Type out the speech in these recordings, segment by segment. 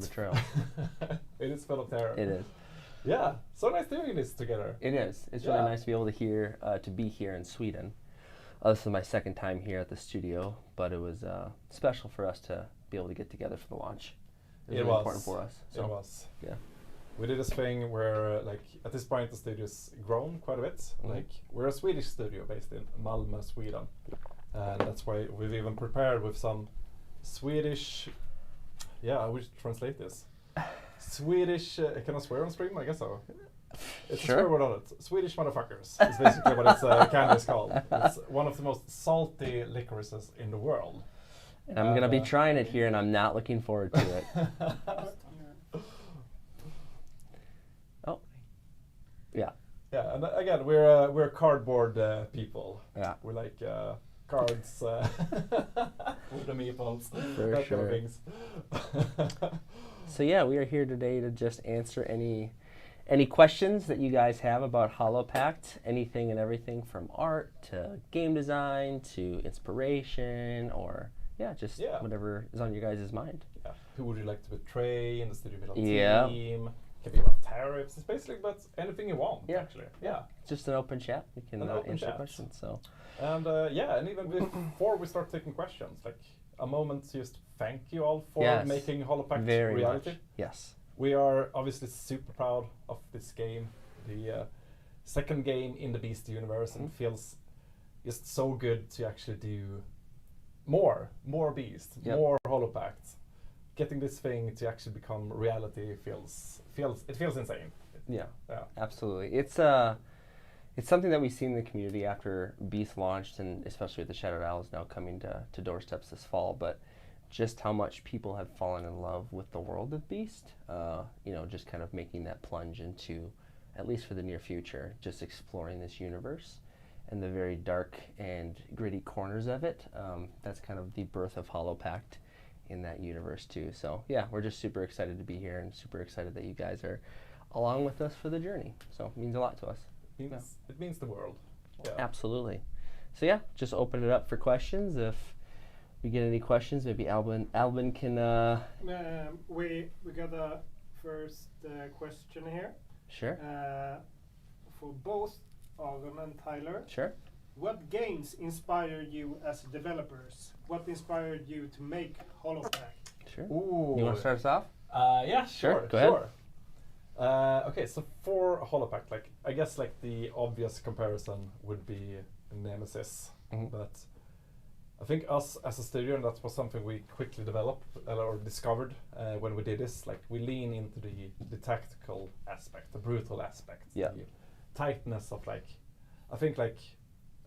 Betrayal. It is full of terror. It is. Yeah, so nice doing this together. It is. It's really nice to be able to be here in Sweden. This is my second time here at the studio, but it was special for us to be able to get together for the launch. It was really important for us. So, it was. Yeah. We did this thing where, like, at this point the studio's grown quite a bit. Mm-hmm. Like, we're a Swedish studio based in Malmö, Sweden. And that's why we've even prepared with some Swedish, I would translate this. Swedish, can I swear on stream? I guess so. It's sure. a swear word on it. Swedish motherfuckers is basically what its candy is called. It's one of the most salty licorices in the world. And I'm going to be trying it here, and I'm not looking forward to it. Oh. Yeah. Yeah, and again, we're cardboard people. Yeah. We're like cards with the meeples, For that sure. kind of things. So yeah, we are here today to just answer any questions that you guys have about Hollow Pact, anything and everything from art to game design to inspiration, or just whatever is on your guys' mind. Yeah. Who would you like to betray in the Studio Midhall team? Can be about tariffs. It's basically about anything you want, actually. Yeah. Just an open chat. We can answer questions. So. And and even before we start taking questions, like a moment to just thank you all for making Hollow Pact reality. Much. Yes. We are obviously super proud of this game, the second game in the Beast universe, and it feels just so good to actually do more Beast, more Hollow Pact. Getting this thing to actually become reality feels insane. Yeah, absolutely. It's something that we've seen in the community after Beast launched, and especially with the Shattered Isles now coming to doorsteps this fall, but just how much people have fallen in love with the world of Beast, just kind of making that plunge into, at least for the near future, just exploring this universe and the very dark and gritty corners of it. That's kind of the birth of Hollow Pact in that universe too. So yeah, we're just super excited to be here and super excited that you guys are along with us for the journey. So it means a lot to us. It means the world. Yeah. Absolutely. So yeah, just open it up for questions. If we get any questions, maybe Albin can. We got a first question here. Sure. For both Aron and Tyler. Sure. What games inspired you as developers? What inspired you to make Hollow Pact? Sure. Ooh. You want to start us off? Yeah, sure. Go ahead. Okay, so for Hollow Pact, I guess the obvious comparison would be Nemesis, but I think us as a studio, and that was something we quickly developed or discovered when we did this. We lean into the tactical aspect, the brutal aspect, the tightness of I think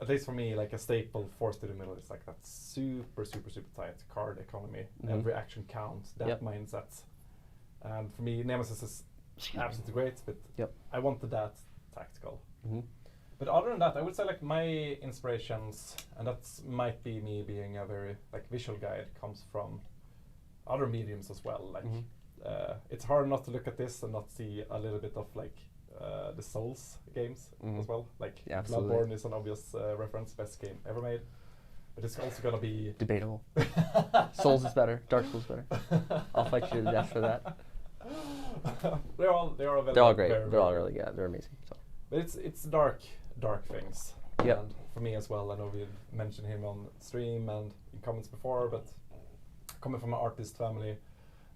at least for me, a staple for Studio Midhall is that super tight card economy. Every action counts. That mindset, and for me, Nemesis is absolutely great, but I wanted that tactical. But other than that, I would say my inspirations, and that might be me being a very visual guide, comes from other mediums as well. It's hard not to look at this and not see a little bit of the Souls games as well. Bloodborne is an obvious reference, best game ever made. But it's also gonna be debatable. Souls is better. Dark Souls is better. I'll fight you to the death for that. They're all great. They're all really good. They're amazing. So. But it's dark things. Yep. And for me as well, I know we've mentioned him on stream and in comments before, but coming from an artist family,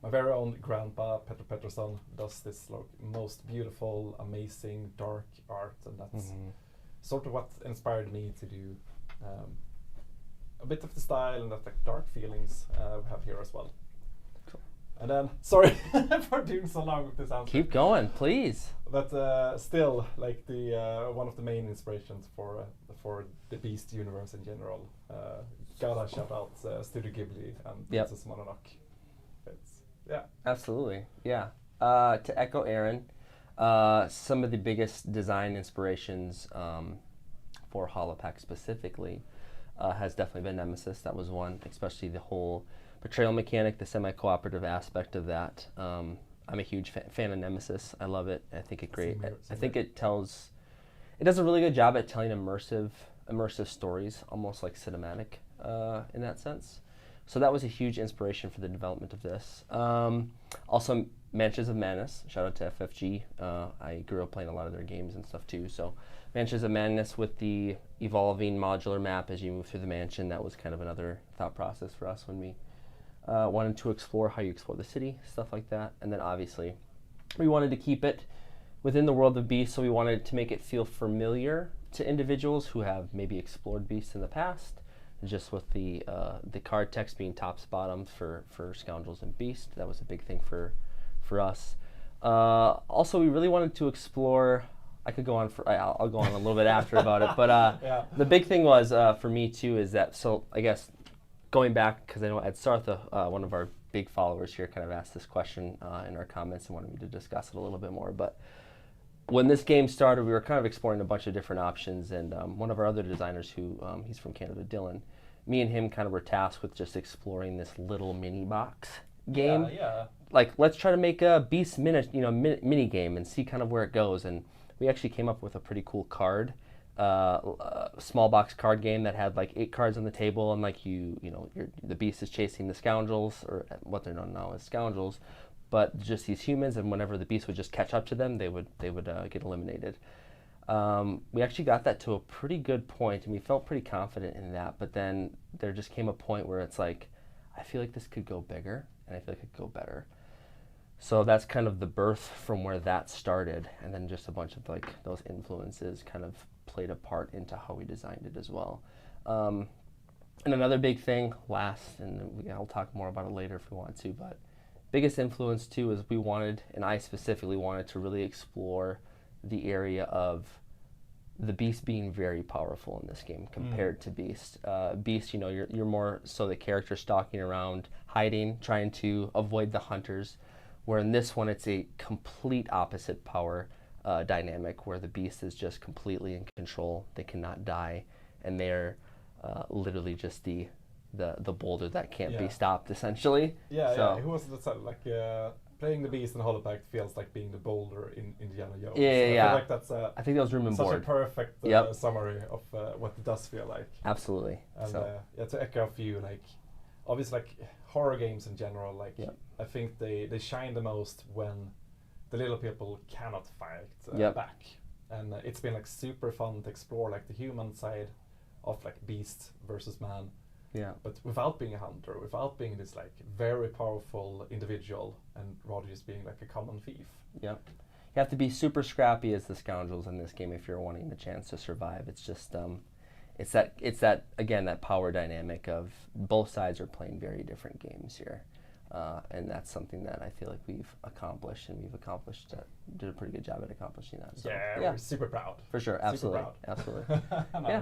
my very own grandpa, Petr Pettersson, does this most beautiful, amazing, dark art, and that's sort of what inspired me to do a bit of the style and that dark feelings we have here as well. Cool. And then, sorry for doing so long with this answer. Keep going, please. But still, the one of the main inspirations for the Beast universe in general. Gotta shout out Studio Ghibli and Princess Mononoke. Absolutely, yeah. To echo Aron, some of the biggest design inspirations for Hollow Pact specifically has definitely been Nemesis. That was one, especially the whole betrayal mechanic, the semi-cooperative aspect of that. I'm a huge fan of Nemesis. I love it. I think it's great. I think it does a really good job at telling immersive stories, almost like cinematic in that sense. So that was a huge inspiration for the development of this. Also, Mansions of Madness. Shout out to FFG. I grew up playing a lot of their games and stuff too. So Mansions of Madness with the evolving modular map as you move through the mansion. That was kind of another thought process for us when we wanted to explore how you explore the city, stuff like that. And then obviously we wanted to keep it within the world of Beast, so we wanted to make it feel familiar to individuals who have maybe explored Beast in the past, just with the card text being tops bottoms for Scoundrels and Beast. That was a big thing for us. Also, we really wanted to explore. I could go on for. I'll go on a little bit after about it, but Yeah. the big thing was for me too is that. So I guess going back, because I know Ed Sartha, one of our big followers here, kind of asked this question in our comments and wanted me to discuss it a little bit more. But when this game started, we were kind of exploring a bunch of different options, and one of our other designers, who he's from Canada, Dylan, me and him kind of were tasked with just exploring this little mini box game. Yeah. Like, let's try to make a Beast mini game and see kind of where it goes. And we actually came up with a pretty cool card, small box card game that had like 8 cards on the table, and like the Beast is chasing the Scoundrels, or what they're known now as Scoundrels, but just these humans, and whenever the Beast would just catch up to them, they would get eliminated. We actually got that to a pretty good point, and we felt pretty confident in that. But then there just came a point where it's like, I feel like this could go bigger, and I feel like it could go better. So that's kind of the birth from where that started, and then just a bunch of like those influences kind of played a part into how we designed it as well. And another big thing, and I'll talk more about it later if we want to, but biggest influence too is we wanted, and I specifically wanted to really explore the area of the Beast being very powerful in this game compared to Beast. Beast, you're more so the character stalking around, hiding, trying to avoid the hunters, where in this one it's a complete opposite power dynamic, where the Beast is just completely in control. They cannot die, and they're literally just the boulder that can't be stopped, essentially. Yeah. Who was that? Like playing the Beast in Hollow Pact feels like being the boulder in Indiana Jones. Yeah. I feel like that's I think that was room and board. Such a perfect summary of what it does feel like. Absolutely. And to echo a few, like obviously, like horror games in general, like I think they shine the most when the little people cannot fight back, and it's been like super fun to explore like the human side of like Beast versus man. Yeah. But without being a hunter, without being this like very powerful individual, and rather just being like a common thief. Yeah. You have to be super scrappy as the Scoundrels in this game if you're wanting the chance to survive. It's just it's that again, that power dynamic of both sides are playing very different games here. And that's something that I feel like we've accomplished, and did a pretty good job at accomplishing that. So, we're super proud. For sure, absolutely. Absolutely. I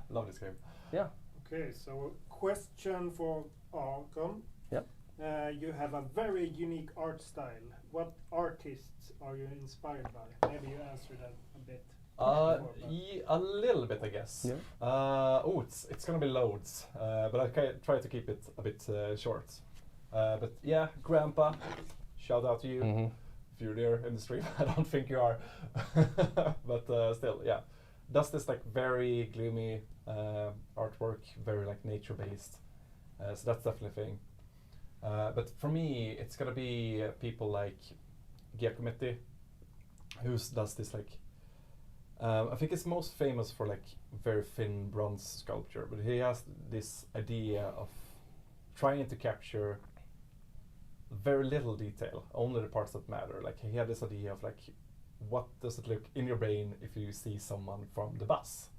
love this game. Yeah. Okay, so question for Aron. Yep. You have a very unique art style. What artists are you inspired by? Maybe you answered that a bit. A little bit, I guess. Yeah. It's gonna be loads, but I try to keep it a bit short. But yeah, Grandpa, shout out to you. Mm-hmm. If you're there in the stream. I don't think you are, but still, yeah. Does this like very gloomy artwork, very like nature based. So that's definitely a thing. But for me, it's gonna be people like Giacometti, who does this like. I think it's most famous for like very thin bronze sculpture, but he has this idea of trying to capture very little detail, only the parts that matter. Like he had this idea of like, what does it look in your brain if you see someone from the bus?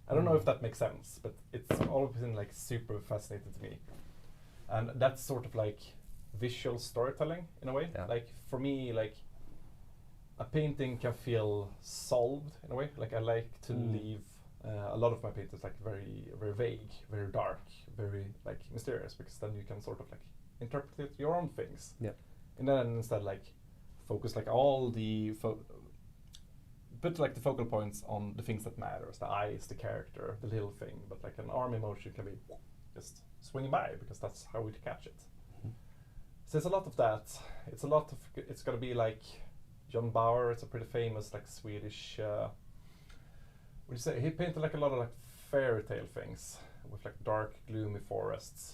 I don't know if that makes sense, but it's always been like super fascinating to me. And that's sort of like visual storytelling in a way. Yeah. Like for me, like a painting can feel solved in a way. Like I like to leave a lot of my paintings like very, very vague, very dark, very like mysterious, because then you can sort of like interpret your own things. Yeah. And then instead like focus like all the put like the focal points on the things that matters, the eyes, the character, the little thing. But like an arm emotion can be just swinging by, because that's how we catch it. Mm-hmm. So it's a lot of that. It's gonna be like John Bauer. It's a pretty famous like Swedish. What do you say? He painted like a lot of like fairy tale things with like dark, gloomy forests.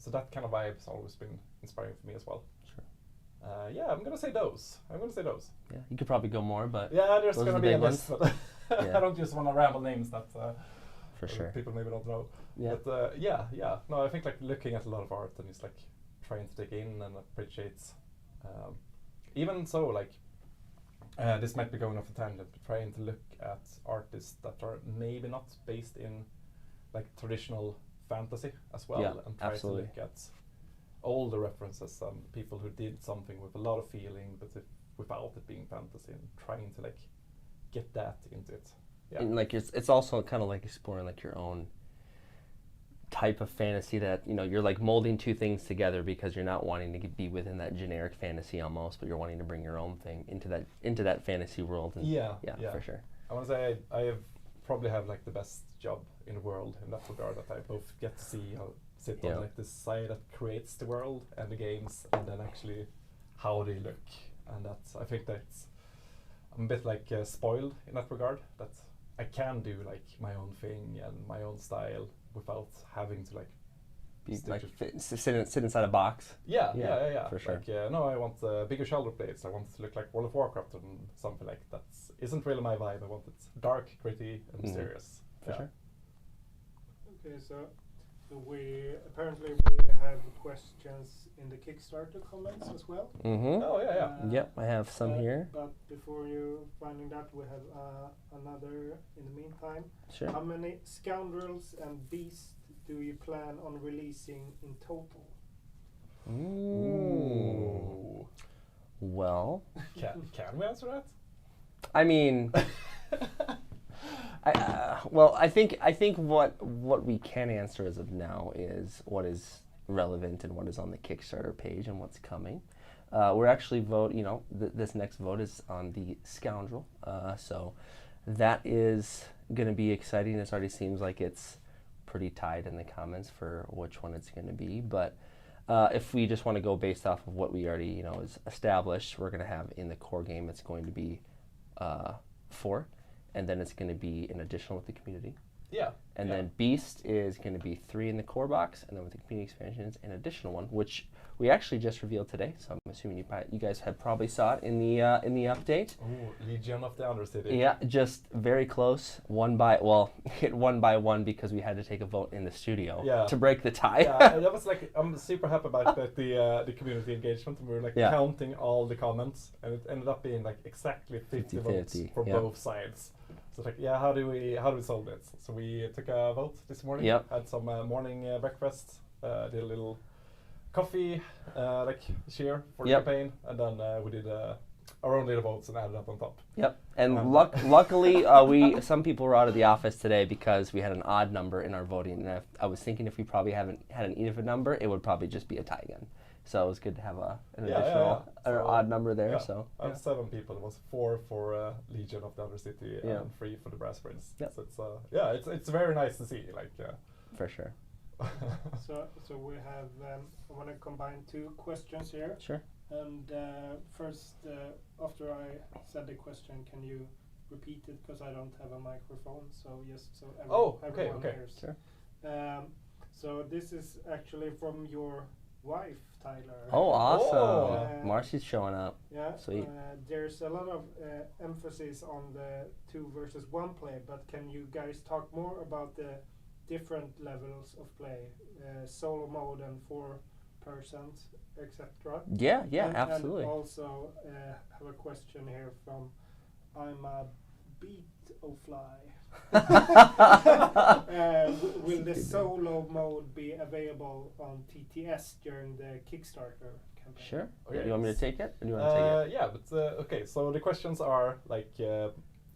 so that kind of vibe has always been inspiring for me as well. Sure. Yeah, I'm gonna say those. Yeah, you could probably go more, but Yeah, there's those are gonna the be a big list, but Yeah. I don't just want to ramble names that for sure. people maybe don't know. Yeah. But yeah. No, I think like looking at a lot of art and just like trying to take in and appreciate. Even so, like this might be going off a tangent, but trying to look at artists that are maybe not based in like traditional fantasy as well, Yeah, and try absolutely. to look at all the references and people who did something with a lot of feeling, but without it being fantasy, and trying to like get that into it. Yeah. And like it's also kind of like exploring like your own type of fantasy that you're like molding two things together because you're not wanting to be within that generic fantasy almost, but you're wanting to bring your own thing into that fantasy world. And yeah, for sure. I want to say I have probably have like the best job in the world in that regard, that I both get to see sit on like the side that creates the world and the games, and then actually how they look, and that's I think that's I'm a bit like spoiled in that regard, that I can do like my own thing and my own style without having to like Be like sit inside a box. Yeah, for sure. Like no, I want bigger shoulder blades. I want it to look like World of Warcraft and something like that. Isn't really my vibe. I want it dark, gritty, and mysterious. For sure. Okay, so we have questions in the Kickstarter comments as well. Mm-hmm. Oh yeah. Yep, I have some here. But before you finding that, we have another in the meantime. Sure. How many Scoundrels and Beasts do you plan on releasing in total? Ooh. Well, Can we answer that? I mean, I think what we can answer as of now is what is relevant and what is on the Kickstarter page and what's coming. We're actually this next vote is on the Scoundrel, so that is going to be exciting. It already seems like it's pretty tied in the comments for which one it's going to be, but if we just want to go based off of what we already is established, we're going to have in the core game, it's going to be 4, and then it's going to be an additional with the community. Yeah. And then Beast is going to be 3 in the core box, and then with the community expansions, an additional one, which we actually just revealed today. So I'm assuming you guys had probably saw it in the update. Ooh, Legion of the Undercity. Yeah, just very close. Hit one by one because we had to take a vote in the studio to break the tie. Yeah, that was like I'm super happy about that the community engagement. We were like counting all the comments, and it ended up being like exactly 50 votes for both sides. So it's like, how do we solve this? So we took a vote this morning. Yep. Had some morning breakfast. Did a little coffee cheer for the campaign, and then we did our own little votes and added up on top. Yep. And luckily, some people were out of the office today because we had an odd number in our voting. And I was thinking if we probably haven't had an even number, it would probably just be a tie again. So it was good to have an additional odd number there. So I have 7 people. It was 4 for Legion of the Undercity and 3 for the Brass Prince. Yep. So it's it's very nice to see. For sure. So we have I want to combine 2 questions here. Sure. And first, after I said the question, can you repeat it, because I don't have a microphone? So everyone hears. Sure. So this is actually from your wife, Tyler. Oh, awesome! Marcy's showing up. Yeah. Sweet. There's a lot of emphasis on the 2 versus 1 play, but can you guys talk more about the different levels of play, solo mode and 4 persons, etc.? Yeah, absolutely. And also have a question here from I'm a beat o fly. Will the solo mode be available on TTS during the Kickstarter campaign? Sure. Okay. You want me to take it? Or do you want to take it? Yeah, but okay. So the questions are like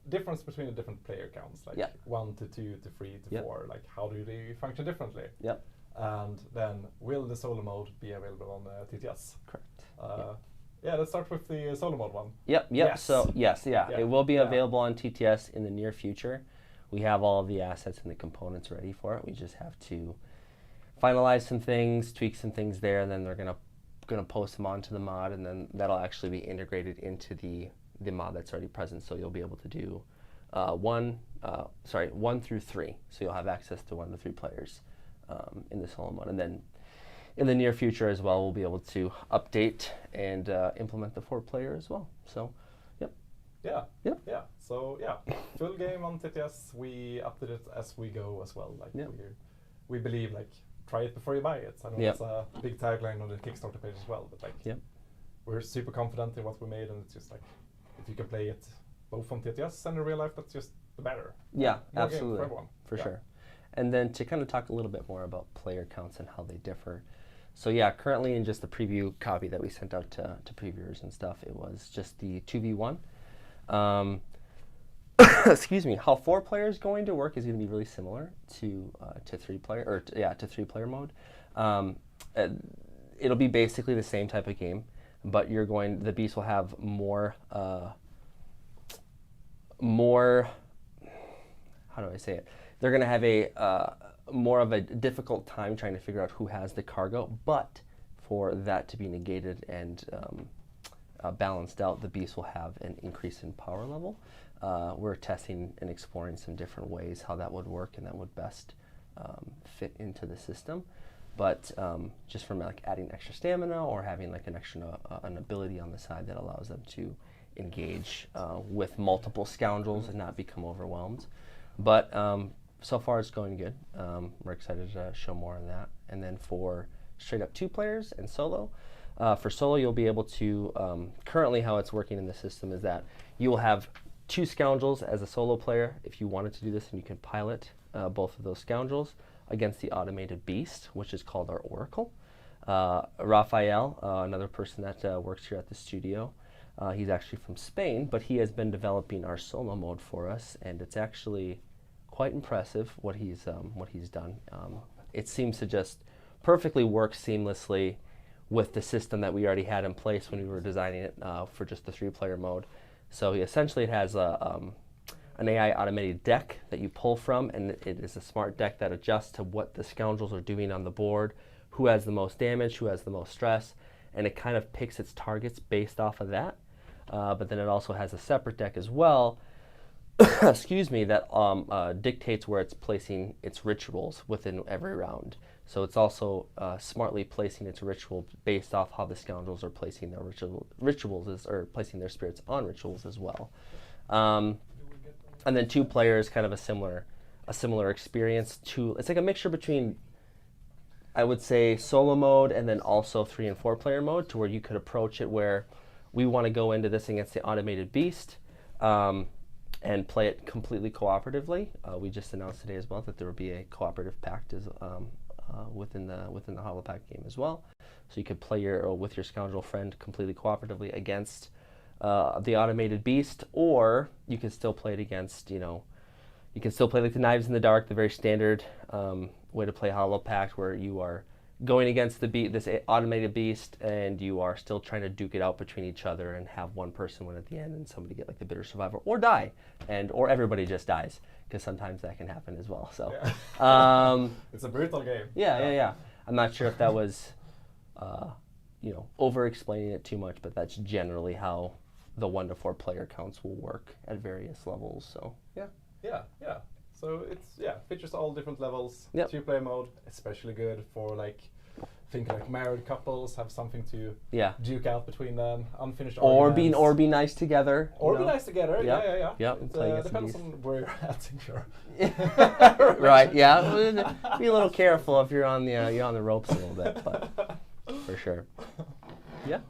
difference between the different player counts, like 1 to 2 to 3 to 4. Like how do they function differently? Yep. And then will the solo mode be available on TTS? Correct. Let's start with the solo mode one. Yep. Yes. So it will be available on TTS in the near future. We have all of the assets and the components ready for it. We just have to finalize some things, tweak some things there, and then they're gonna post them onto the mod, and then that'll actually be integrated into the mod that's already present. So you'll be able to do 1 through 3. So you'll have access to 1 to 3 players in the solo mode, and then in the near future as well, we'll be able to update and implement the 4-player as well. So, yep. Yeah. Yep. Yeah. So yeah, full game on TTS. We update it as we go as well. Like Yep. we believe like try it before you buy it. I know Yep. it's a big tagline on the Kickstarter page as well. But like Yep. we're super confident in what we made, and it's just like if you can play it both on TTS and in real life, that's just the better. Yeah, More game absolutely. for everyone. For Yeah. sure. And then to kind of talk a little bit more about player counts and how they differ. So yeah, currently in just the preview copy that we sent out to previewers and stuff, it was just the 2v1. Excuse me. How 4-player is going to work is going to be really similar to 3-player, or to 3-player mode. It'll be basically the same type of game, but the beast will have more. How do I say it? They're going to have a more of a difficult time trying to figure out who has the cargo, but for that to be negated and balanced out, the beast will have an increase in power level. We're testing and exploring some different ways how that would work and that would best fit into the system. But just from like adding extra stamina or having like an ability on the side that allows them to engage with multiple scoundrels and not become overwhelmed. But so far it's going good. We're excited to show more on that. And then for straight up 2 players and solo, for solo you'll be able to, currently how it's working in the system is that you will have 2 scoundrels as a solo player if you wanted to do this, and you can pilot both of those scoundrels against the automated beast, which is called our Oracle. Raphael, another person that works here at the studio, he's actually from Spain, but he has been developing our solo mode for us, and it's actually quite impressive what he's done. It seems to just perfectly work seamlessly with the system that we already had in place when we were designing it for just the 3-player mode. So essentially it has an AI automated deck that you pull from, and it is a smart deck that adjusts to what the scoundrels are doing on the board, who has the most damage, who has the most stress, and it kind of picks its targets based off of that. But then it also has a separate deck as well, excuse me, that dictates where it's placing its rituals within every round. So it's also smartly placing its ritual based off how the scoundrels are placing their rituals or placing their spirits on rituals as well. And then 2 players, kind of a similar experience. It's like a mixture between, I would say, solo mode and then also 3 and 4-player mode, to where you could approach it where we want to go into this against the automated beast and play it completely cooperatively. We just announced today as well that there will be a cooperative pact within the Hollow Pact game as well. So you could play with your scoundrel friend completely cooperatively against the automated beast, or you can still play it against, you can still play like the Knives in the Dark, the very standard way to play Hollow Pact, where you are going against this automated beast, and you are still trying to duke it out between each other and have one person win at the end and somebody get like the bitter survivor or die, or everybody just dies, because sometimes that can happen as well. So yeah. It's a brutal game. Yeah. I'm not sure if that was over explaining it too much, but that's generally how the 1 to 4 player counts will work at various levels. So yeah. So it's features all different levels. Yep. 2-player mode, especially good for like married couples have something to duke out between them. Unfinished arguments. Or be nice together. Or be nice together. Yep. Yeah. It depends on where you're at, I'm sure. Right. Yeah. Be a little careful if you're on the ropes a little bit, but for sure. Yeah.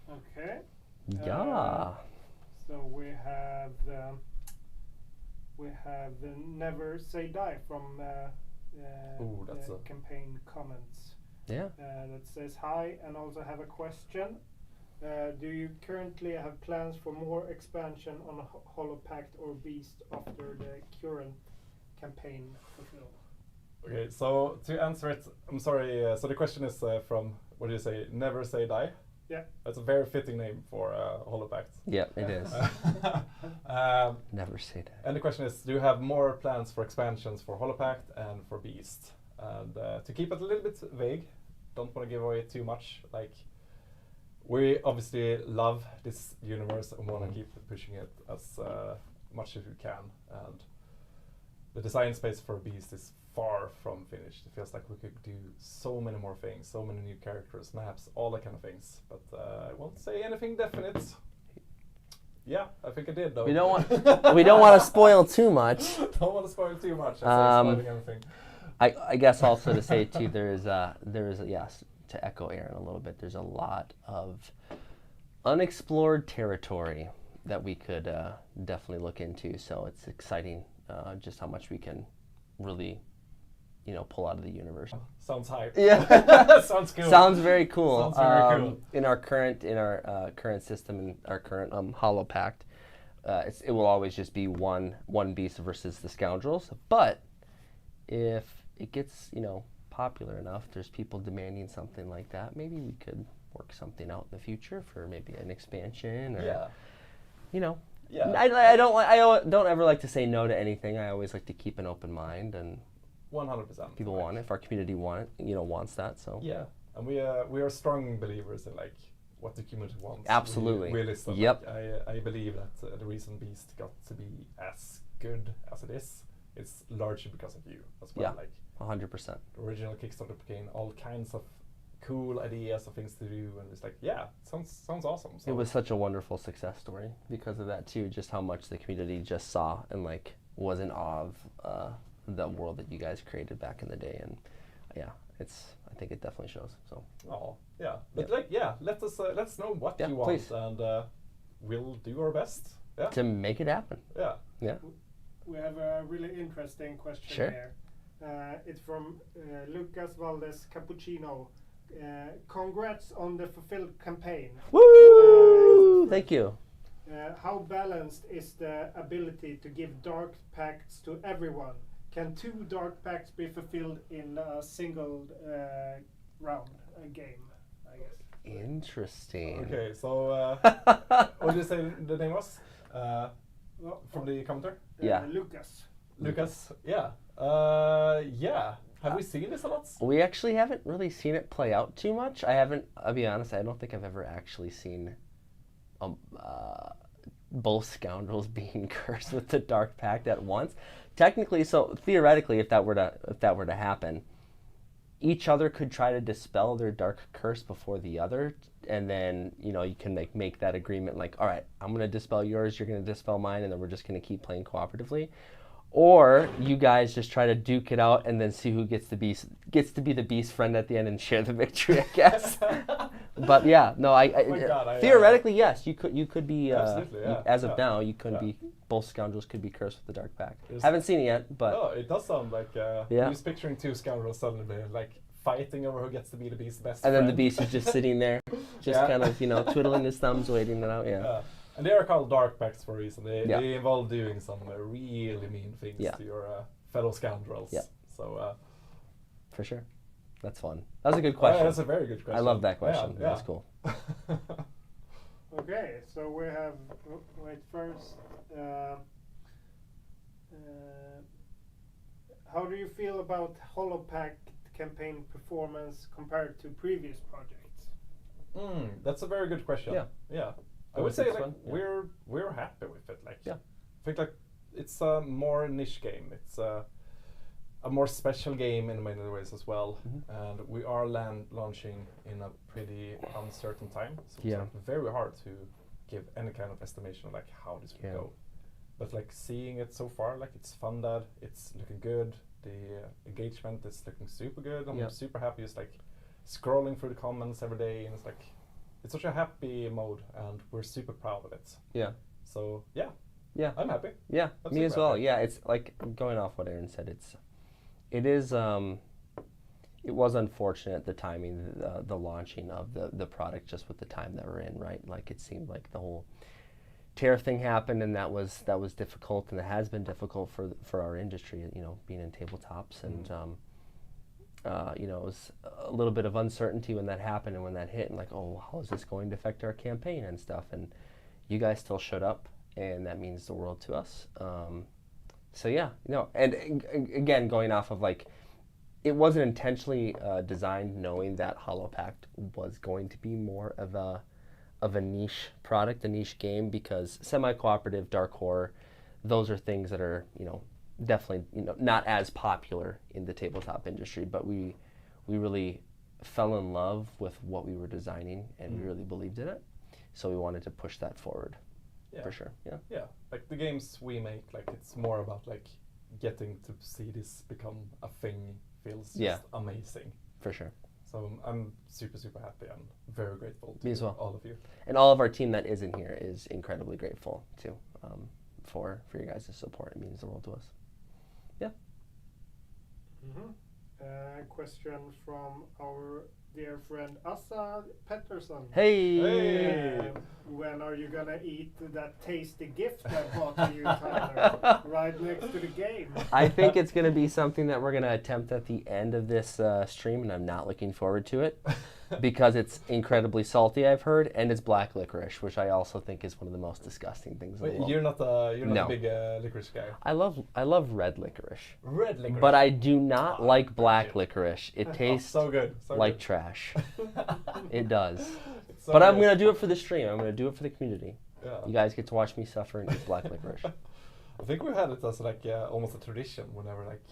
Okay. Yeah. So we have Never Say Die from that's the campaign comments. Yeah. That says hi, and also have a question. Do you currently have plans for more expansion on Hollow Pact or Beast after the current campaign fulfilled? Okay, so to answer it, I'm sorry. So the question is from, what do you say? Never Say Die. Yeah. That's a very fitting name for Hollow Pact. Yeah, it is. Never Say Die. And the question is, do you have more plans for expansions for Hollow Pact and for Beast? And to keep it a little bit vague, don't want to give away too much. Like, we obviously love this universe and want to keep pushing it as much as we can. And the design space for Beast is far from finished. It feels like we could do so many more things, so many new characters, maps, all that kind of things. But I won't say anything definite. Yeah, I think I did though. We don't want to spoil too much. Don't want to spoil too much. Spoiling everything. I guess also to say too, there is yes, to echo Aron a little bit. There's a lot of unexplored territory that we could definitely look into. So it's exciting just how much we can really, pull out of the universe. Sounds hype. Yeah, sounds cool. Sounds very cool. Sounds very cool. In our current system, in our current Hollow Pact, it will always just be one beast versus the scoundrels. But if it gets popular enough, there's people demanding something like that. Maybe we could work something out in the future for maybe an expansion or Yeah. I don't ever like to say no to anything. I always like to keep an open mind, and 100%. people want it. If our community wants that, so yeah, and we are strong believers in what the community wants. Absolutely. We listen. Yep. I believe that the reason Beast got to be as good as it is, it's largely because of you as well. Yeah. 100%. The original Kickstarter became all kinds of cool ideas of things to do, and it's sounds awesome. So It was such a wonderful success story because of that too. Just how much the community just saw and was in awe of the world that you guys created back in the day, and I think it definitely shows. So. Oh yeah, but let us know what you want, please. and we'll do our best. Yeah. To make it happen. Yeah. Yeah. We have a really interesting question Sure. here. It's from Lucas Valdes Cappuccino. Congrats on the fulfilled campaign. Woo! Thank you. How balanced is the ability to give dark pacts to everyone? Can 2 dark pacts be fulfilled in a single round, a game, I guess? Interesting. Okay, so what did you say the name was? From the commenter? Yeah. Lucas. Yeah. Yeah. Have we seen this a lot? We actually haven't really seen it play out too much. I'll be honest, I don't think I've ever actually seen both scoundrels being cursed with the Dark Pact at once. Technically, so theoretically, if that were to happen, each other could try to dispel their dark curse before the other, and then you can make that agreement all right, I'm gonna dispel yours, you're gonna dispel mine, and then we're just gonna keep playing cooperatively. Or you guys just try to duke it out and then see who gets to be the beast friend at the end and share the victory, I guess. But yeah, no, theoretically yes, you could be. Absolutely, yeah, as of now, you could be. Both scoundrels could be cursed with the Dark Pact. Haven't seen it yet, but no, it does sound like. I was picturing 2 scoundrels suddenly fighting over who gets to be the beast's best friend. And then the beast is just sitting there, just kind of twiddling his thumbs, waiting it out. Yeah. And they are called Dark Pacts for a reason. They involve doing some really mean things to your fellow scoundrels. Yeah. So. For sure. That's fun. That was a good question. That's a very good question. I love that question. Yeah. That's cool. Okay, so we have. Wait first. How do you feel about Hollow Pact campaign performance compared to previous projects? That's a very good question. Yeah. I would say we're happy with it. I think it's a more niche game. It's a more special game in many ways as well, and we are launching in a pretty uncertain time. So it's very hard to give any kind of estimation of how this will go. But seeing it so far, it's funded, it's looking good. The engagement is looking super good. I'm super happy. Just scrolling through the comments every day, and it's such a happy mode, and we're super proud of it. Yeah. So yeah, I'm happy. Yeah, I'm me as super well. happy. Yeah, it's going off what Aron said. It was unfortunate the timing, the launching of the product, just with the time that we're in, right? It seemed like the whole tariff thing happened, and that was difficult, and it has been difficult for our industry, being in tabletops, and it was a little bit of uncertainty when that happened and when that hit, and how is this going to affect our campaign and stuff, and you guys still showed up, and that means the world to us. So yeah, and again, going off of it wasn't intentionally designed knowing that Hollow Pact was going to be more of a niche product, a niche game, because semi-cooperative, dark horror, those are things that are, definitely, not as popular in the tabletop industry, but we really fell in love with what we were designing, and we really believed in it. So we wanted to push that forward, for sure. Yeah. Yeah, like the games we make, like it's more about like getting to see this become a thing feels just amazing. For sure. So I'm super, super happy and very grateful Me as to well. all of you. And all of our team that is in here is incredibly grateful too, for your guys' support. It means the world to us. Yeah. Question from our dear friend Assa Pettersson. Hey! When are you gonna eat that tasty gift I bought to you, Tyler? Right next to the game. I think it's going to be something that we're going to attempt at the end of this stream, and I'm not looking forward to it because it's incredibly salty, I've heard, and it's black licorice, which I also think is one of the most disgusting things in the world. You're not a big licorice guy. I love red licorice. Red licorice. But I do not like black licorice. It tastes so good. like trash. It does. So but I'm going to do it for the stream. I'm going to do it for the community. Yeah. You guys get to watch me suffer and eat black licorice. I think we had it as like almost a tradition whenever like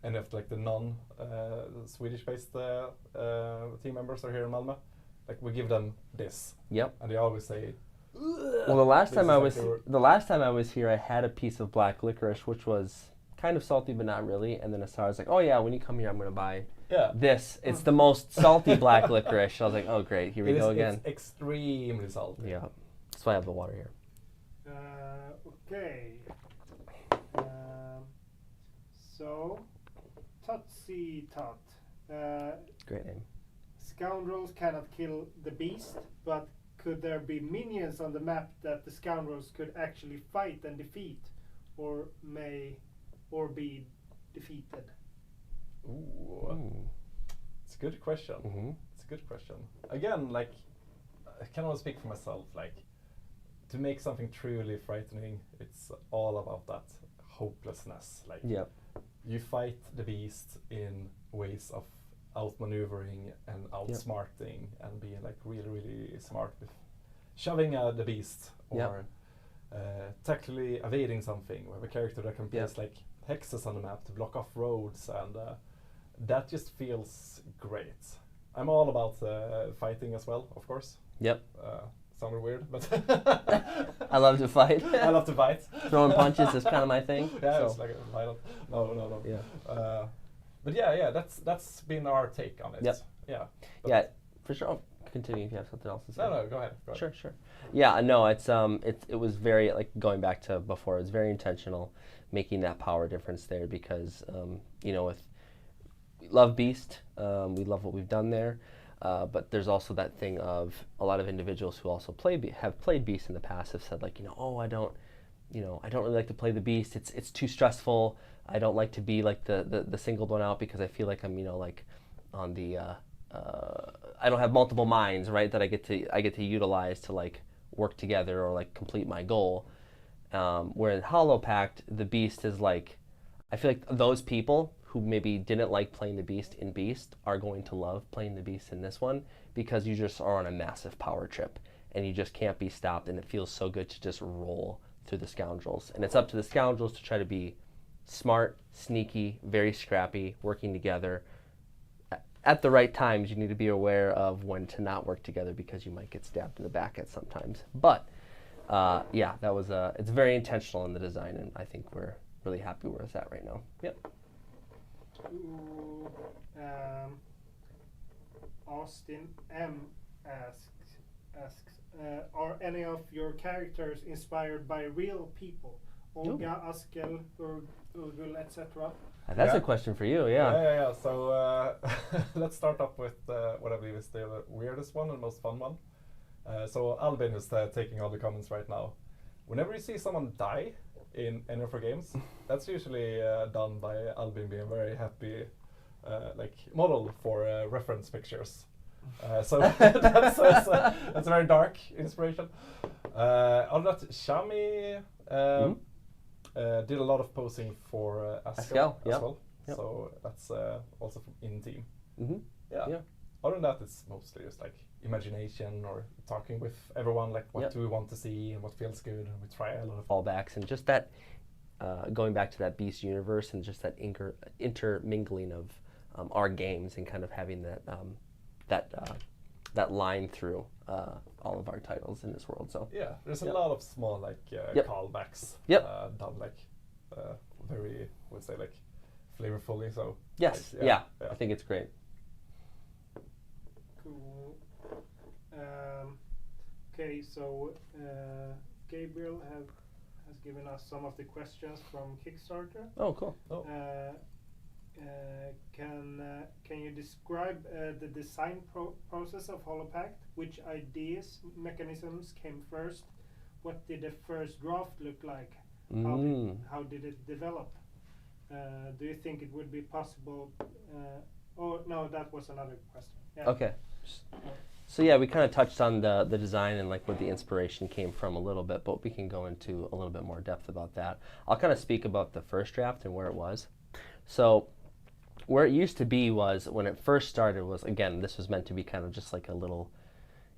any of like the non-Swedish based team members are here in Malmö. Like we give them this. Yep. And they always say. Well, the last time I was here, I had a piece of black licorice, which was kind of salty, but not really. And then Asar was like, "Oh yeah, when you come here, I'm gonna buy this. It's the most salty black licorice." I was like, "Oh great, here we go again." It's extremely salty. Yeah, that's why I have the water here. Okay. So, Tootsie Tot. Great name. Scoundrels cannot kill the beast, but could there be minions on the map that the scoundrels could actually fight and defeat, or be defeated? Ooh. It's a good question. Mm-hmm. It's a good question. Again, like I can only speak for myself. Like to make something truly frightening, it's all about that hopelessness. Like you fight the beast in ways of outmaneuvering and outsmarting and being like really, really smart with shoving the beast or tactically evading something. We have a character that can place like hexes on the map to block off roads, and that just feels great. I'm all about fighting as well, of course. Yep. Sounded weird, but I love to fight. I love to fight. Throwing punches is kind of my thing. Yeah, so. it's like violent. No. Yeah. But yeah, that's been our take on it. Yep. Yeah. Yeah, for sure. I'll continue if you have something else to say. No, go ahead. Sure. Yeah, no, it was very, like, going back to before, it was very intentional making that power difference there because, we love Beast, we love what we've done there, but there's also that thing of a lot of individuals who also have played Beast in the past have said, like, I don't really like to play the Beast. It's too stressful. I don't like to be like the singled one out because I feel like I'm like on the I don't have multiple minds, right? That I get to utilize to like work together or like complete my goal. Where in Hollow Pact, the Beast is like, I feel like those people who maybe didn't like playing the Beast in Beast are going to love playing the Beast in this one because you just are on a massive power trip and you just can't be stopped, and it feels so good to just roll through the scoundrels. And it's up to the scoundrels to try to be smart, sneaky, very scrappy, working together. At the right times, you need to be aware of when to not work together because you might get stabbed in the back at sometimes. But that was it's very intentional in the design, and I think we're really happy where it's at right now. Yep. Ooh, Austin M asks, are any of your characters inspired by real people? Olga, Askel, Urgul, etc.? That's a question for you, yeah. So let's start up with what I believe is the weirdest one and most fun one. So Albin is taking all the comments right now. Whenever you see someone die in any of our games, that's usually done by Albin being very happy, model for reference pictures. So that's a very dark inspiration. On that, Shami did a lot of posing for Askel as well. Yep. So that's also from in-team. Mm-hmm. Yeah. Other than that, it's mostly just like imagination or talking with everyone, like what do we want to see and what feels good, and we try a lot of fallbacks and just that going back to that Beast universe and just that intermingling of our games and kind of having that line through all of our titles in this world. So yeah, there's a lot of small like callbacks done like very, I would say, like flavorfully. So yes, like, I think it's great. Cool. Okay, so Gabriel has given us some of the questions from Kickstarter. Oh, cool. Can you describe the design process of Hollow Pact? Which ideas, mechanisms came first? What did the first draft look like? How did it develop? Do you think it would be possible? Oh no, that was another question. Yeah. Okay. So yeah, we kind of touched on the design and like where the inspiration came from a little bit, but we can go into a little bit more depth about that. I'll kind of speak about the first draft and where it was. So where it used to be was, when it first started, was, again, this was meant to be kind of just like a little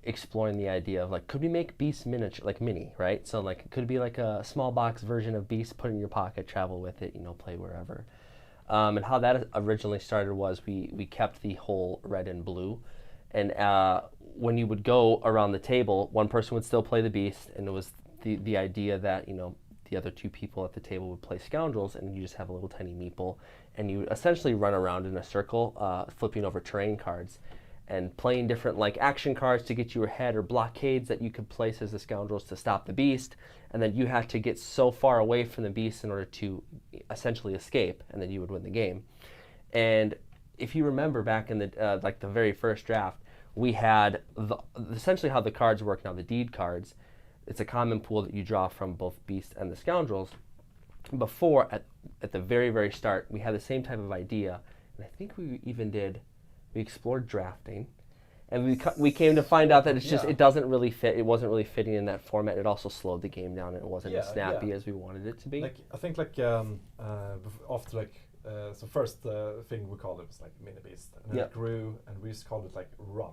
exploring the idea of like, could we make Beast miniature, like mini, right? So like it could be like a small box version of Beast, put in your pocket, travel with it, play wherever. And how that originally started was we kept the whole red and blue. And when you would go around the table, one person would still play the Beast, and it was the idea that, the other two people at the table would play Scoundrels, and you just have a little tiny meeple, and you essentially run around in a circle, flipping over terrain cards, and playing different like action cards to get you ahead, or blockades that you could place as the Scoundrels to stop the Beast, and then you had to get so far away from the Beast in order to essentially escape, and then you would win the game. And if you remember back in the like the very first draft, we had essentially how the cards work now, the deed cards. It's a common pool that you draw from both Beast and the Scoundrels. Before, at the very, very start, we had the same type of idea, and I think we explored drafting, and we came to find out that it's just, it doesn't really fit. It wasn't really fitting in that format. It also slowed the game down, and it wasn't as snappy as we wanted it to be. Like I think like after like so first thing we called it was like Mini Beast, and then it grew, and we just called it like Run.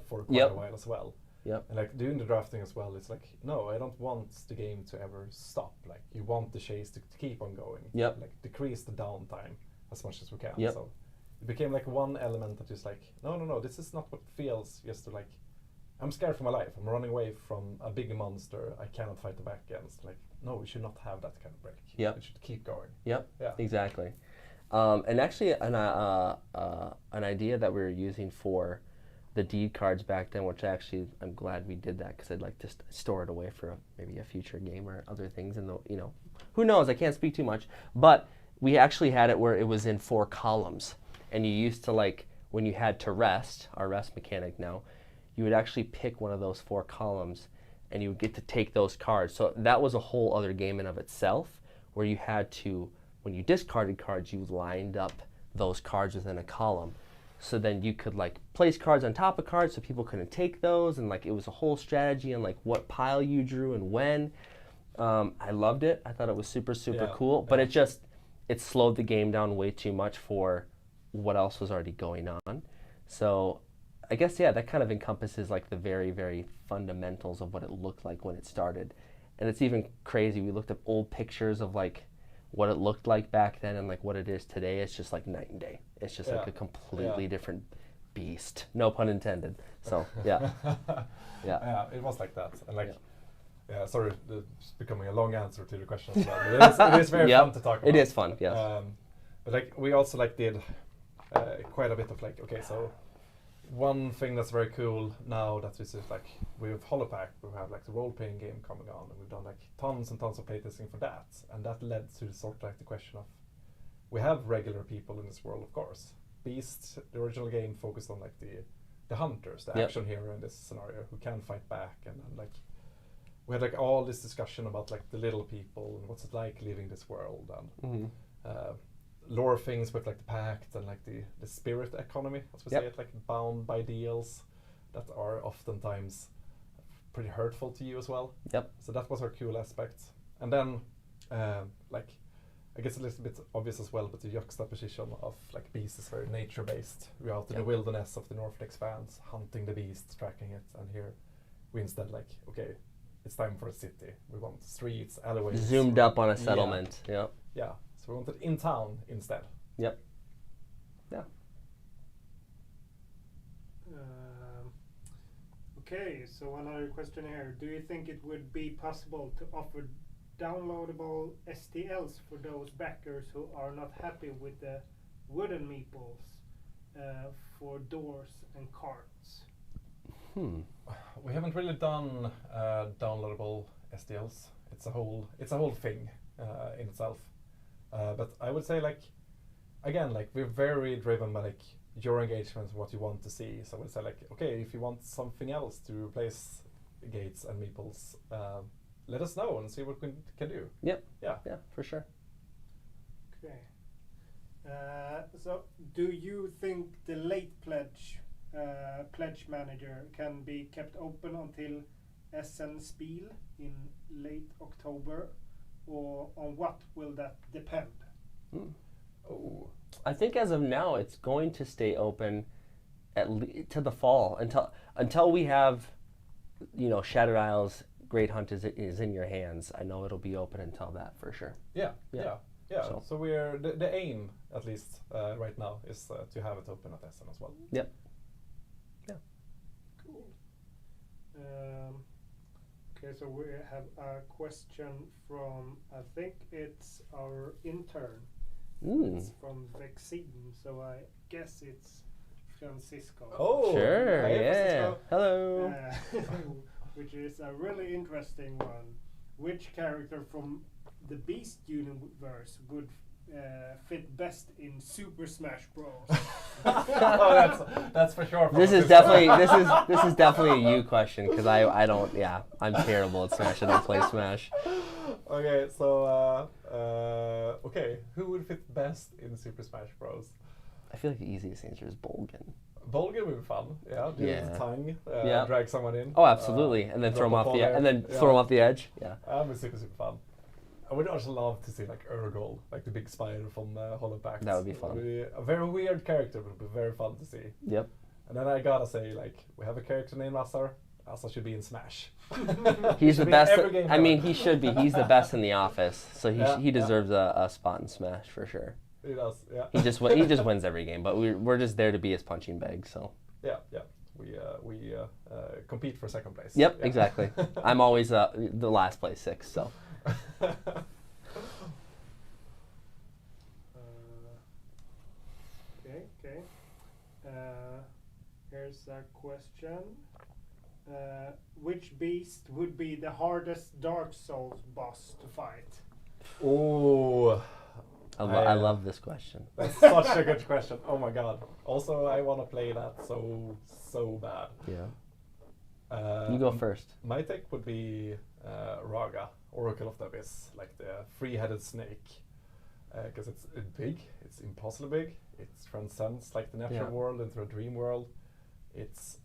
For quite a while as well. And like doing the drafting as well, it's like, no, I don't want the game to ever stop. Like you want the chase to keep on going. Like decrease the downtime as much as we can. So it became like one element that is like, no, this is not what feels just to like, I'm scared for my life. I'm running away from a big monster I cannot fight back against. Like, no, we should not have that kind of break. We should keep going. Exactly. And actually an idea that we were using for the deed cards back then, which actually I'm glad we did that, because I'd like to store it away for maybe a future game or other things. And who knows? I can't speak too much, but we actually had it where it was in 4 columns, and you used to, like, when you had to rest, our rest mechanic now, you would actually pick one of those 4 columns, and you would get to take those cards. So that was a whole other game in of itself, where you had to, when you discarded cards, you lined up those cards within a column. So then you could like place cards on top of cards so people couldn't take those, and like it was a whole strategy and like what pile you drew and when. I loved it. I thought it was super cool, but it slowed the game down way too much for what else was already going on. So I guess that kind of encompasses like the very, very fundamentals of what it looked like when it started. And it's even crazy. We looked up old pictures of like what it looked like back then and like what it is today. It's just like night and day. It's just like a completely different beast. No pun intended. So yeah, it was like that. And like, sorry, it's becoming a long answer to the question as well. But it is very fun to talk about. It is fun, yes. But like we also like did quite a bit of like, okay, so one thing that's very cool now that is like with Hollow Pact, we have like the role-playing game coming on, and we've done like tons and tons of playtesting for that, and that led to sort of like the question of, we have regular people in this world, of course. Beast, the original game, focused on like the hunters, the action hero in this scenario, who can fight back, and like we had like all this discussion about like the little people and what's it like living this world, and lore things with like the pact and like the spirit economy, as we say it, like bound by deals that are oftentimes pretty hurtful to you as well. So that was our cool aspect. And then like I guess a little bit obvious as well, but the juxtaposition of like Beast is very nature based. We're out in the wilderness of the Northern Expanse, hunting the beast, tracking it, and here we instead like, okay, it's time for a city. We want streets, alleyways. Zoomed up on a settlement. Yep. Yeah. So we want it in town instead. Yep. Yeah. Okay, so another question here. Do you think it would be possible to offer downloadable STLs for those backers who are not happy with the wooden meeples for doors and carts? We haven't really done downloadable STLs. It's a whole thing in itself. But I would say again, we're very driven by your engagement, what you want to see. So we'll say okay, if you want something else to replace gates and meeples, let us know and see what we can do. Yep. Yeah. Yeah, for sure. Okay. So do you think the late pledge manager can be kept open until Essen Spiel in late October, or on what will that depend? Oh. I think as of now, it's going to stay open to the fall until we have, Shattered Isles Great Hunt is in your hands. I know it'll be open until that for sure. Yeah. So we're the aim, at least right now, is to have it open at Essen as well. Yep. Yeah. Cool. Okay, so we have a question from, I think it's our intern. It's from Vexine, so I guess it's Francisco. Oh, sure, hi, yeah. Francisco. Hello. Which is a really interesting one. Which character from the Beast universe would fit best in Super Smash Bros? That's for sure. This is definitely a you question because I don't. Yeah, I'm terrible at Smash. I don't play Smash. Okay, so okay, who would fit best in Super Smash Bros? I feel like the easiest answer is Bolgan. Bolgan would be fun. Yeah, do Yeah. the tongue, Yeah. drag someone in. Oh, absolutely, and then throw him off throw him off the edge. Yeah. That would be super fun. I would also love to see Urgol, the big spider from Hollow Pact. That would be fun. It would be a very weird character, but it would be very fun to see. Yep. And then I gotta say, we have a character named Assar. Assar should be in Smash. He's the best. I mean, he should be. He's the best in the office, so he deserves a spot in Smash for sure. He does, yeah. He just wins every game, but we're just there to be his punching bag. So. Yeah. We compete for second place. Yep, yeah. exactly. I'm always the last place 6. So. Okay. Here's a question. Which beast would be the hardest Dark Souls boss to fight? Oh, I love this question. That's such a good question. Oh my god. Also, I want to play that so bad. Yeah. You go first. My take would be Raga, Oracle of the Abyss, the three-headed snake. Because it's big, it's impossibly big. It transcends the natural world into a dream world. It's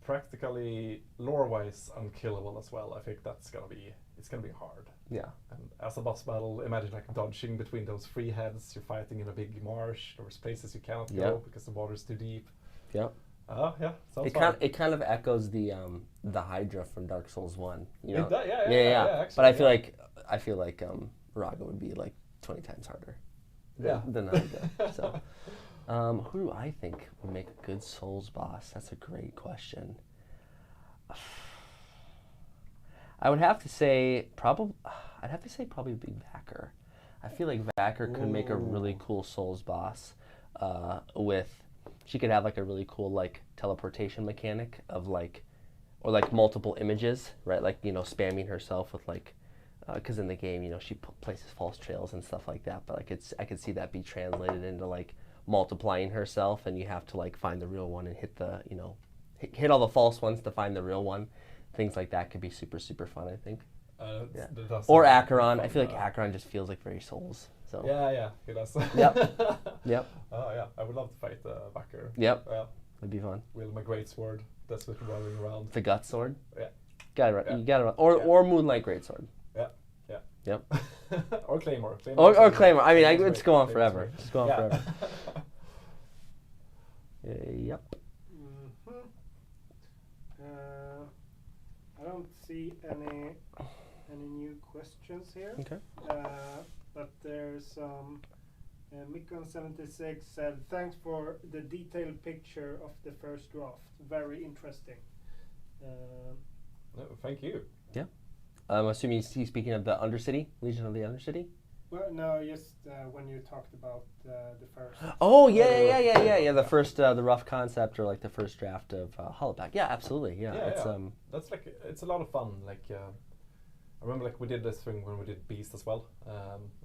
practically lore-wise unkillable as well. I think it's gonna be hard. Yeah. And as a boss battle, imagine dodging between those three heads. You're fighting in a big marsh. There's places you cannot go because the water's too deep. Yep. Yeah. Sounds fun. It kind of echoes the Hydra from Dark Souls 1. It does, yeah. Actually, but I feel like Raga would be 20 times harder. Than the Hydra. So, who do I think would make a good Souls boss? That's a great question. I would have to say probably Big Vacker. I feel like Vacker could make a really cool Souls boss. She could have a really cool teleportation mechanic of or multiple images, right? Spamming herself with because in the game, she places false trails and stuff like that. But I could see that be translated into multiplying herself, and you have to find the real one and hit all the false ones to find the real one. Things like that could be super, super fun, I think. Or Acheron. I feel like Acheron just feels very Souls. So. Yeah, he does. Yep. Oh yeah, I would love to fight Vacker. Yep. Yeah. It'd be fun. With my great sword, that's what we're rolling around. The gut sword. Yeah. You got it. Or Moonlight Greatsword. Yeah. Yep. Or Claymore. Or Claymore. I mean, it's go on forever. Just go on forever. Yep. I don't don't see any new questions here. Okay. But there's Mikon76 said, thanks for the detailed picture of the first draft. Very interesting. No, thank you. Yeah. I'm assuming he's speaking of the Undercity, Legion of the Undercity? Well, no, just when you talked about the first. Oh, yeah. The first, the rough concept or like the first draft of Hollow Pact. Yeah, absolutely. Yeah. It's, that's like, it's a lot of fun. Like, I remember like we did this thing when we did Beast as well.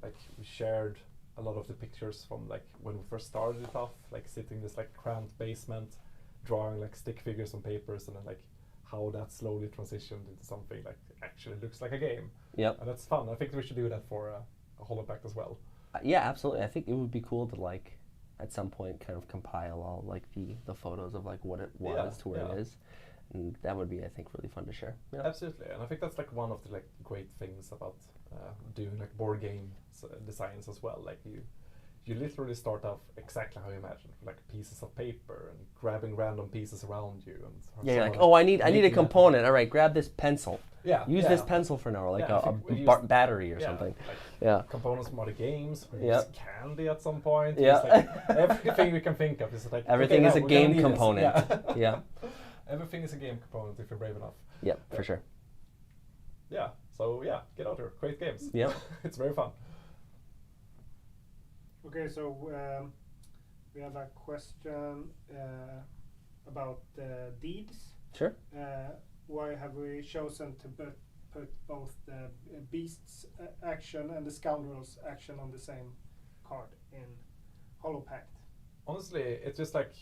Like we shared a lot of the pictures from like when we first started it off, like sitting in this like cramped basement, drawing like stick figures on papers, and then like how that slowly transitioned into something like actually looks like a game. Yep. And that's fun. I think we should do that for a Hollow Pact as well. Yeah, absolutely. I think it would be cool to like at some point kind of compile all like the photos of like what it was to where it is. And that would be, I think, really fun to share. Yeah. Absolutely, and I think that's like one of the like great things about doing like board game designs as well. Like you literally start off exactly how you imagine, like pieces of paper and grabbing random pieces around you. And yeah, you're like, oh, I need a component. All right, grab this pencil. Yeah. Use this pencil for now, or like a battery or something. Like components from other games. We use candy at some point. Yeah. Like everything we can think of is like everything is a game component. Yeah. Everything is a game component if you're brave enough. Yeah, for sure. Yeah, so yeah, get out there, create games. Yeah. It's very fun. Okay, so we have a question about deeds. Sure. Why have we chosen to put both the Beast's action and the Scoundrel's action on the same card in Hollow Pact? Honestly, it's just like,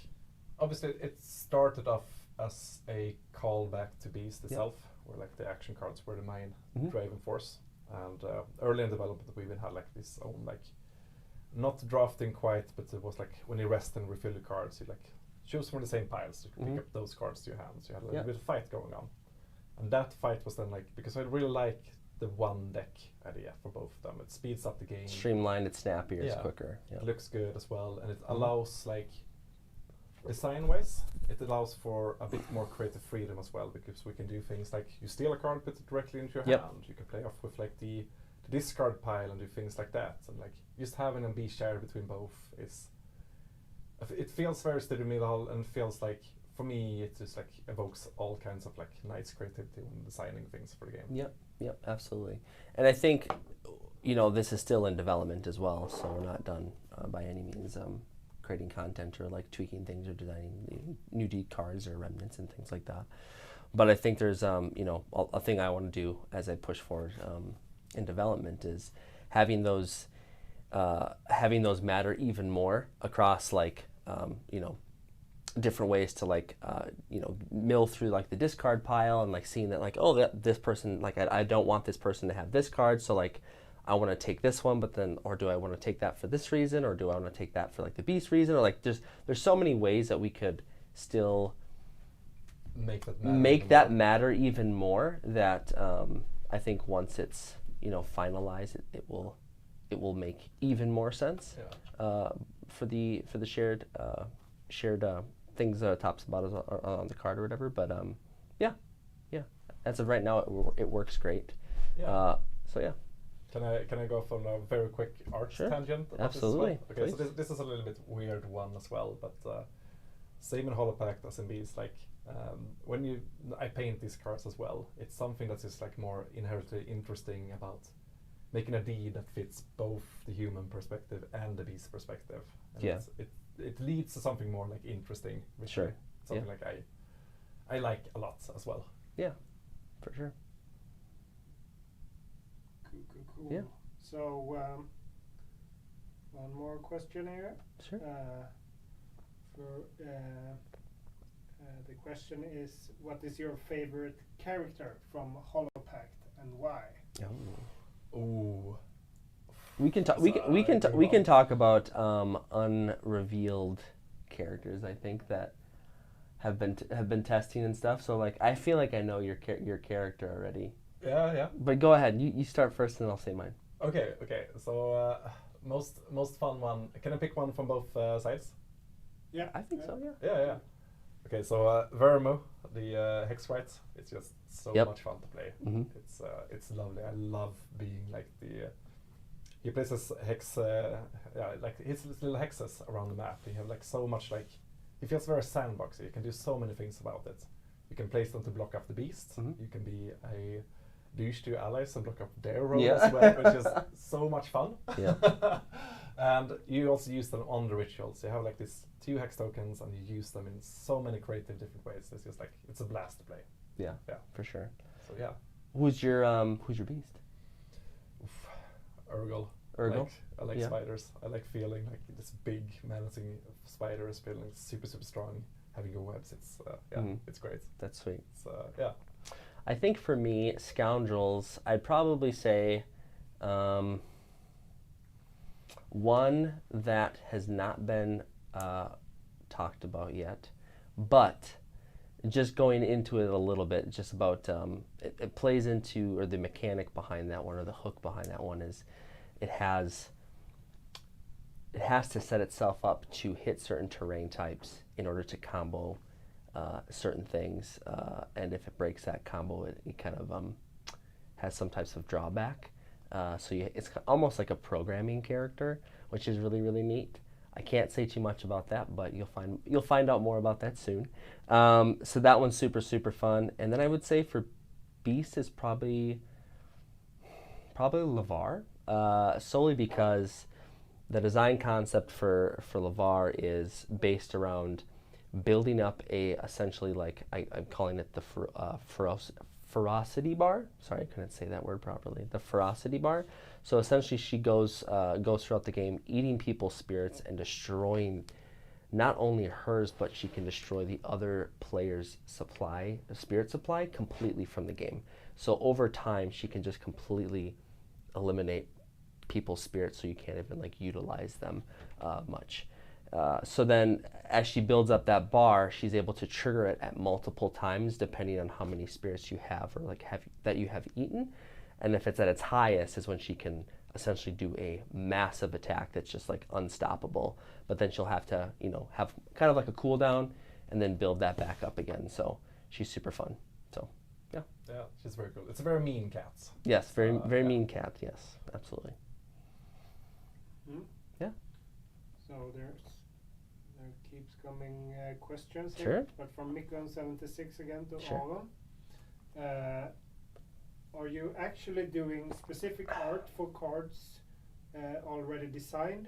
obviously it started off as a callback to Beast itself, where like the action cards were the main driving force. And early in development we even had like this own like, not drafting quite, but it was like when you rest and refill the cards, you like choose from the same piles, you can pick up those cards to your hands. You had a little bit of fight going on. And that fight was then like, because I really like the one deck idea for both of them. It speeds up the game. Streamlined, it's snappier, it's quicker. Yeah. It looks good as well, and it allows like, design-wise, it allows for a bit more creative freedom as well, because we can do things like you steal a card, put it directly into your hand. You can play off with like the discard pile and do things like that. And like just having them be shared between both is, it feels very steady Midhall, and feels like, for me, it just like evokes all kinds of like nice creativity when designing things for the game. Yep, absolutely. And I think, you know, this is still in development as well, so we're not done by any means. Creating content or like tweaking things or designing new deed cards or remnants and things like that. But I think there's you know, a thing I want to do as I push forward in development is having those matter even more across like you know, different ways to like you know, mill through like the discard pile and like seeing that like, oh, this person, like I don't want this person to have this card, so like I want to take this one, but then, or do I want to take that for this reason, or do I want to take that for like the beast reason, or like there's so many ways that we could still make that matter even more. That I think once it's, you know, finalized, it will make even more sense for the shared things, tops and bottoms on the card or whatever. But yeah, as of right now, it works great. So yeah. Can I go from a very quick art tangent? Absolutely. Okay, so this is a little bit weird one as well, but same in Hollow Pact as in Beast, like when I paint these cards as well, it's something that's just like more inherently interesting about making a deed that fits both the human perspective and the beast perspective. And it leads to something more like interesting. Something like I like a lot as well. Yeah, for sure. Cool. Yeah. So one more question here. Sure. The question is, what is your favorite character from Hollow Pact and why? Ooh. We can talk. We can talk about unrevealed characters. I think that have been testing and stuff. So like, I feel like I know your character already. Yeah. But go ahead. You start first, and I'll say mine. Okay. So most fun one. Can I pick one from both sides? Yeah, I think so. Yeah. Yeah. Okay, so Vermo, the hex sprite, it's just so Yep. much fun to play. Mhm. It's lovely. I love being like the. He places hex, like his little hexes around the map. You have like so much like. It feels very sandboxy. You can do so many things about it. You can place them to block up the beasts. Mhm. You can be a douche to allies and block up their roll Yeah. as well, which is so much fun. Yeah. And you also use them on the rituals. You have like these 2 hex tokens, and you use them in so many creative different ways. It's just like it's a blast to play. Yeah. Yeah. For sure. So yeah, Who's your beast? Urgal. Urgal? I like Yeah. spiders. I like feeling like this big menacing spiders, feeling super strong, having your webs. It's Mhm. it's great. That's sweet. It's yeah. I think for me, scoundrels, I'd probably say one that has not been talked about yet, but just going into it a little bit, just about it plays into, or the mechanic behind that one, or the hook behind that one is it has to set itself up to hit certain terrain types in order to combo certain things, and if it breaks that combo, it kind of has some types of drawback. So it's almost like a programming character, which is really, really neat. I can't say too much about that, but you'll find out more about that soon. So that one's super fun. And then I would say for Beast is probably LeVar, solely because the design concept for LeVar is based around building up essentially like I'm calling it the ferocity bar. Sorry, I couldn't say that word properly. The ferocity bar. So essentially, she goes throughout the game eating people's spirits and destroying not only hers, but she can destroy the other players' spirit supply completely from the game. So over time, she can just completely eliminate people's spirits, so you can't even like utilize them much. So then, as she builds up that bar, she's able to trigger it at multiple times, depending on how many spirits you have, or like that you have eaten. And if it's at its highest, is when she can essentially do a massive attack that's just like unstoppable. But then she'll have to, have kind of like a cooldown, and then build that back up again. So she's super fun. So yeah. Yeah, she's very cool. It's a very mean cat. Yes, very yeah. mean cat. Yes, absolutely. Mm. Yeah. So there keeps coming questions Sure. here, but from Mikon76 again to Sure. Aron. Are you actually doing specific art for cards already designed,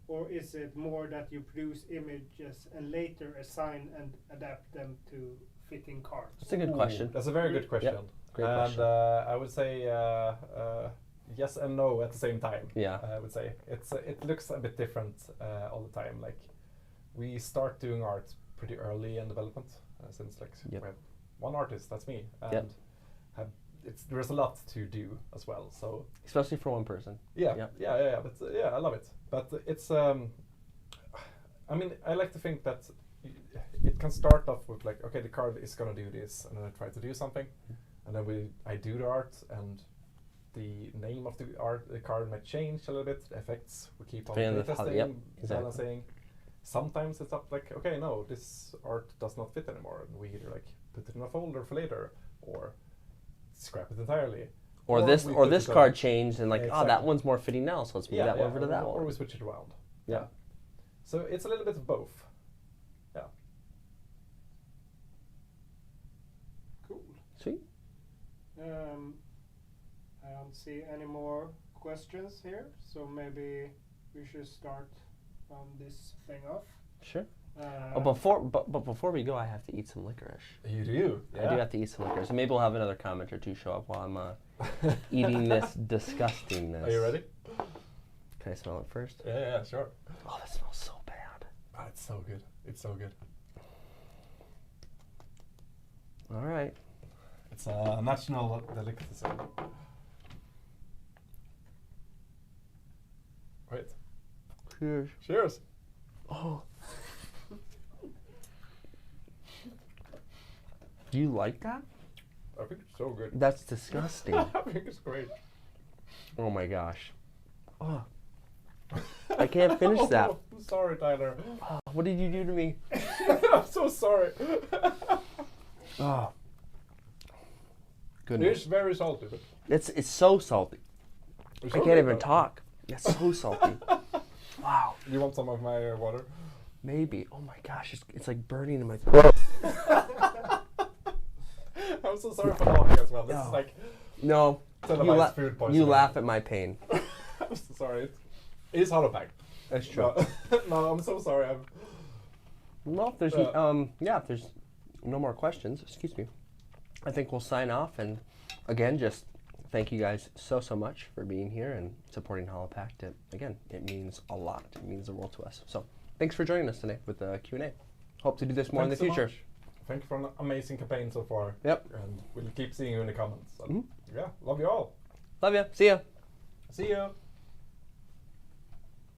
or is it more that you produce images and later assign and adapt them to fitting cards? That's a good question. That's a very good question. Yep. Great and question. I would say yes and no at the same time. Yeah. I would say it looks a bit different all the time. Like we start doing art pretty early in development, since like Yep. we have one artist, that's me, and Yep. there's a lot to do as well. So Especially for one person. yeah, Yep. yeah. But I love it. But it's I mean, I like to think that it can start off with like, okay, the card is gonna do this, and then I try to do something, and then I do the art, and the name of the card might change a little bit. The effects we keep on Depending on how- testing, yep, exactly. balancing. Sometimes it's up like, okay, no, this art does not fit anymore, and we either like put it in a folder for later, or scrap it entirely. Or we this put it card on- changed, and like, Yeah, that exactly. one's more fitting now, so let's move that over to that or one. we switch it around. Yeah. So it's a little bit of both. Yeah. Cool. Sweet. I don't see any more questions here, so maybe we should start on this thing off. Sure. Uh, Before we go, I have to eat some licorice. You do. I do have to eat some licorice. And maybe we'll have another comment or two show up while I'm eating this disgustingness. Are you ready? Can I smell it first? Yeah, sure. Oh, that smells so bad. Oh, it's so good. It's so good. All right. It's a national delicacy. Wait. Cheers. Cheers. Oh. Do you like that? I think it's so good. That's disgusting. I think it's great. Oh my gosh. Oh. I can't finish that. Oh, I'm sorry, Tyler. Oh, what did you do to me? I'm so sorry. Oh, It goodness. is very salty. But It's so salty. it's I so can't good, even though. talk. It's so salty. Wow. You want some of my water? Maybe. Oh my gosh, it's like burning in my throat. I'm so sorry for laughing as well. This is No. like No, televised food poisoning. you laugh at my pain. I'm so sorry. It is Hollow Pact. That's true. No, I'm so sorry. Well, if there's if there's no more questions, excuse me, I think we'll sign off. And again, just thank you guys so much for being here and supporting Hollow Pact. It means a lot. It means the world to us. So thanks for joining us today with the Q&A. Hope to do this more in the Thanks so future. much. Thank you for an amazing campaign so far. Yep. And we'll keep seeing you in the comments. And Mhm. yeah, love you all. Love ya. See ya. See you.